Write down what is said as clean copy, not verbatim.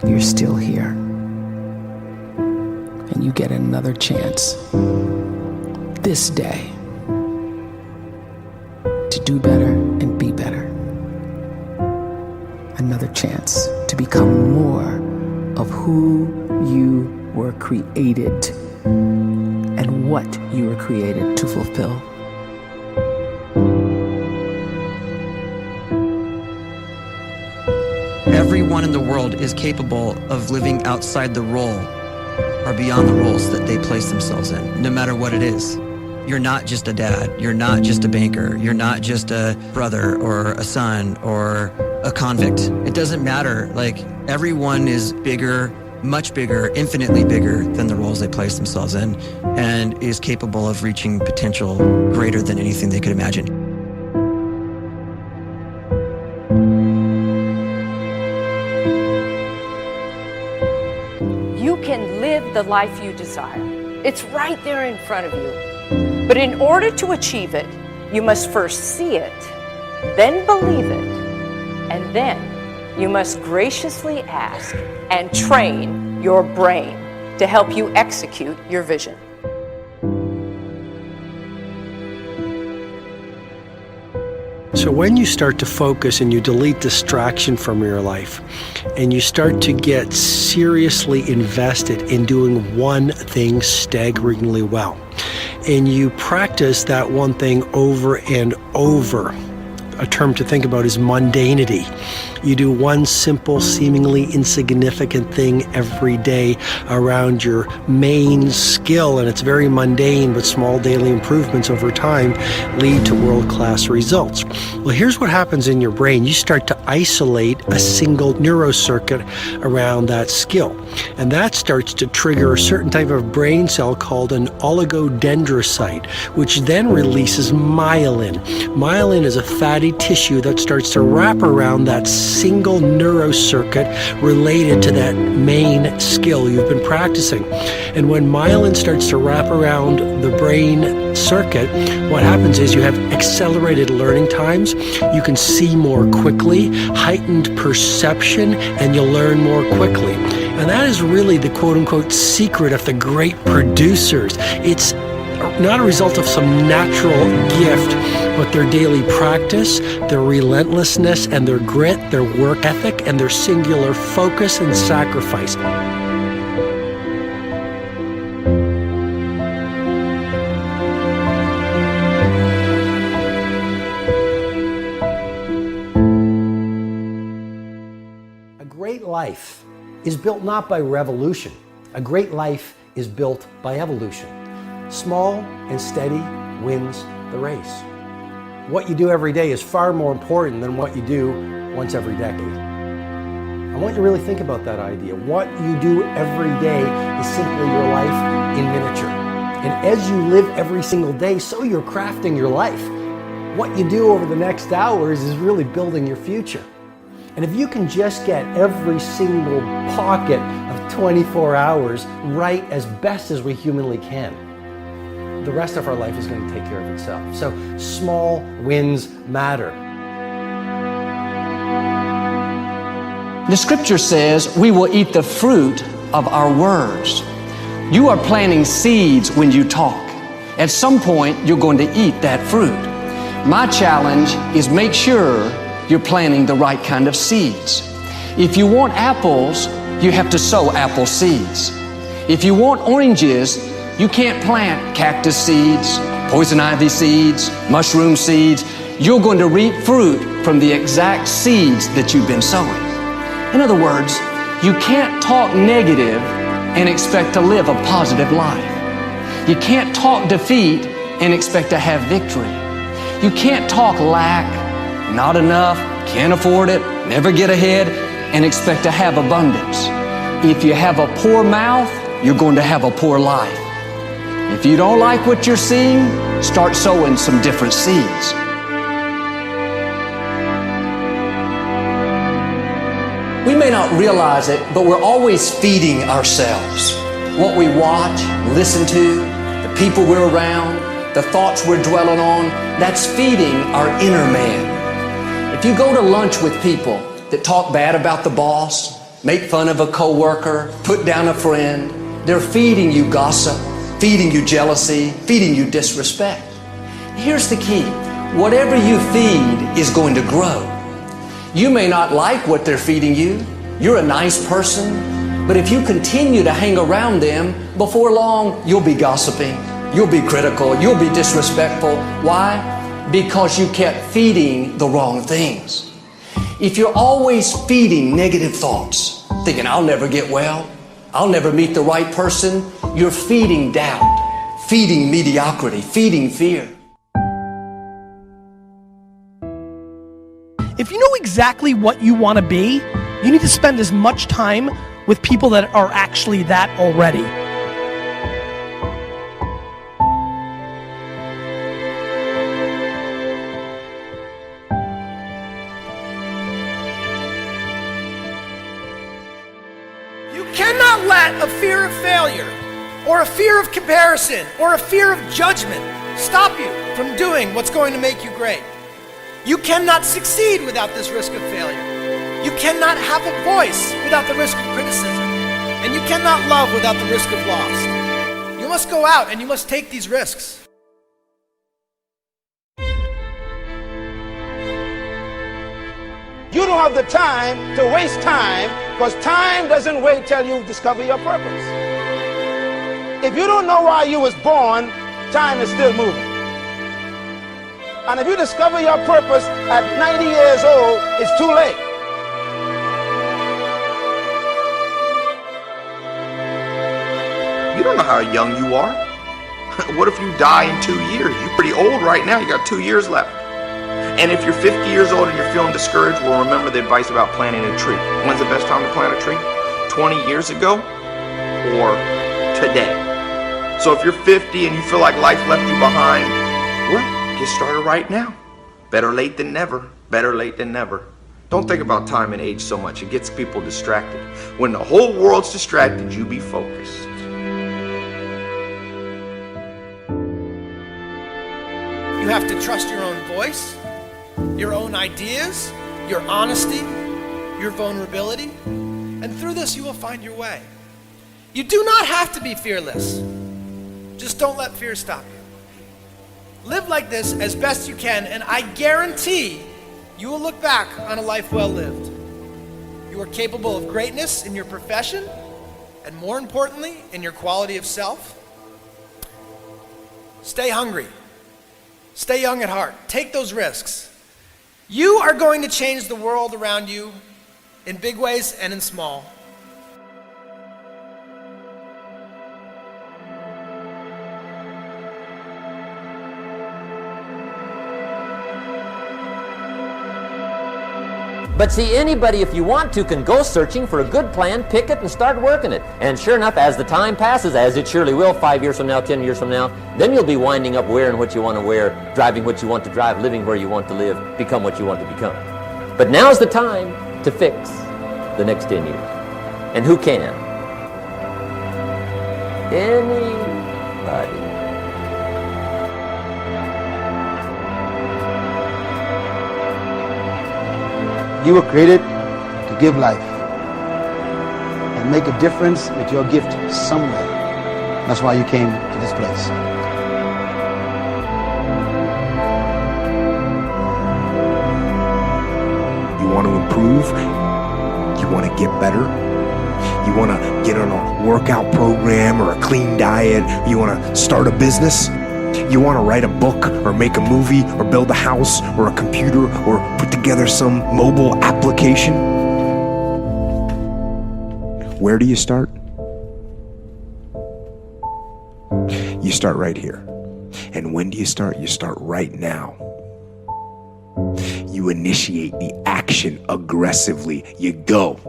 you're still here. And you get another chance this day to do better and be better. Another chance to become more of who you were created and what you were created to fulfill. Everyone in the world is capable of living outside the role or beyond the roles that they place themselves in, no matter what it is. You're not just a dad, you're not just a banker, you're not just a brother or a son or a convict. It doesn't matter. Like, everyone is bigger, much bigger, infinitely bigger than the roles they place themselves in, and is capable of reaching potential greater than anything they could imagine. You can live the life you desire. It's right there in front of you. But in order to achieve it, you must first see it, then believe it, and then you must graciously ask and train your brain to help you execute your vision. So when you start to focus and you delete distraction from your life, and you start to get seriously invested in doing one thing staggeringly well, and you practice that one thing over and over, a term to think about is mundanity. You do one simple, seemingly insignificant thing every day around your main skill, and it's very mundane, but small daily improvements over time lead to world-class results. Well, here's what happens in your brain. You start to isolate a single neurocircuit around that skill, and that starts to trigger a certain type of brain cell called an oligodendrocyte, which then releases myelin. Myelin is a fatty tissue that starts to wrap around that single neurocircuit related to that main skill you've been practicing. And when myelin starts to wrap around the brain circuit, what happens is you have accelerated learning times, you can see more quickly, heightened perception, and you'll learn more quickly. And that is really the quote-unquote secret of the great producers. It's not a result of some natural gift, but their daily practice, their relentlessness and their grit, their work ethic, and their singular focus and sacrifice. A great life is built not by revolution. A great life is built by evolution. Small and steady wins the race. What you do every day is far more important than what you do once every decade. I want you to really think about that idea. What you do every day is simply your life in miniature. And as you live every single day, so you're crafting your life. What you do over the next hours is really building your future. And if you can just get every single pocket of 24 hours right as best as we humanly can, the rest of our life is going to take care of itself. So small wins matter. The scripture says we will eat the fruit of our words. You are planting seeds when you talk. At some point, you're going to eat that fruit. My challenge is make sure you're planting the right kind of seeds. If you want apples, you have to sow apple seeds. If you want oranges, you can't plant cactus seeds, poison ivy seeds, mushroom seeds. You're going to reap fruit from the exact seeds that you've been sowing. In other words, you can't talk negative and expect to live a positive life. You can't talk defeat and expect to have victory. You can't talk lack, not enough, can't afford it, never get ahead, and expect to have abundance. If you have a poor mouth, you're going to have a poor life. If you don't like what you're seeing, start sowing some different seeds. We may not realize it, but we're always feeding ourselves. What we watch, listen to, the people we're around, the thoughts we're dwelling on, that's feeding our inner man. If you go to lunch with people that talk bad about the boss, make fun of a coworker, put down a friend. They're feeding you gossip, feeding you jealousy, feeding you disrespect. Here's the key. Whatever you feed is going to grow. You may not like what they're feeding you. You're a nice person, but if you continue to hang around them, before long, you'll be gossiping, you'll be critical, you'll be disrespectful. Why? Because you kept feeding the wrong things. If you're always feeding negative thoughts, thinking, I'll never get well, I'll never meet the right person, you're feeding doubt, feeding mediocrity, feeding fear. If you know exactly what you want to be, you need to spend as much time with people that are actually that already. You cannot let a fear of failure, or a fear of comparison, or a fear of judgment stop you from doing what's going to make you great. You cannot succeed without this risk of failure. You cannot have a voice without the risk of criticism. And you cannot love without the risk of loss. You must go out and you must take these risks. You don't have the time to waste time, because time doesn't wait till you discover your purpose. If you don't know why you was born, time is still moving. And if you discover your purpose at 90 years old, it's too late. You don't know how young you are. What if you die in 2 years? You're pretty old right now. You got 2 years left. And if you're 50 years old and you're feeling discouraged, well, remember the advice about planting a tree. When's the best time to plant a tree? 20 years ago or today? So if you're 50 and you feel like life left you behind, well, get started right now. Better late than never. Better late than never. Don't think about time and age so much. It gets people distracted. When the whole world's distracted, you be focused. You have to trust your own voice, your own ideas, your honesty, your vulnerability, and through this you will find your way. You do not have to be fearless. Just don't let fear stop you. Live like this as best you can, and I guarantee you will look back on a life well lived. You are capable of greatness in your profession, and more importantly, in your quality of self. Stay hungry. Stay young at heart. Take those risks. You are going to change the world around you in big ways and in small. But see, anybody, if you want to, can go searching for a good plan, pick it, and start working it. And sure enough, as the time passes, as it surely will 5 years from now, 10 years from now, then you'll be winding up wearing what you want to wear, driving what you want to drive, living where you want to live, become what you want to become. But now's the time to fix the next 10 years. And who can? Anybody. You were created to give life and make a difference with your gift somewhere. That's why you came to this place. You want to improve? You want to get better? You want to get on a workout program or a clean diet? You want to start a business? You want to write a book or make a movie or build a house or a computer or put together some mobile application? Where do you start? You start right here. And when do you start? You start right now. You initiate the action aggressively. You go.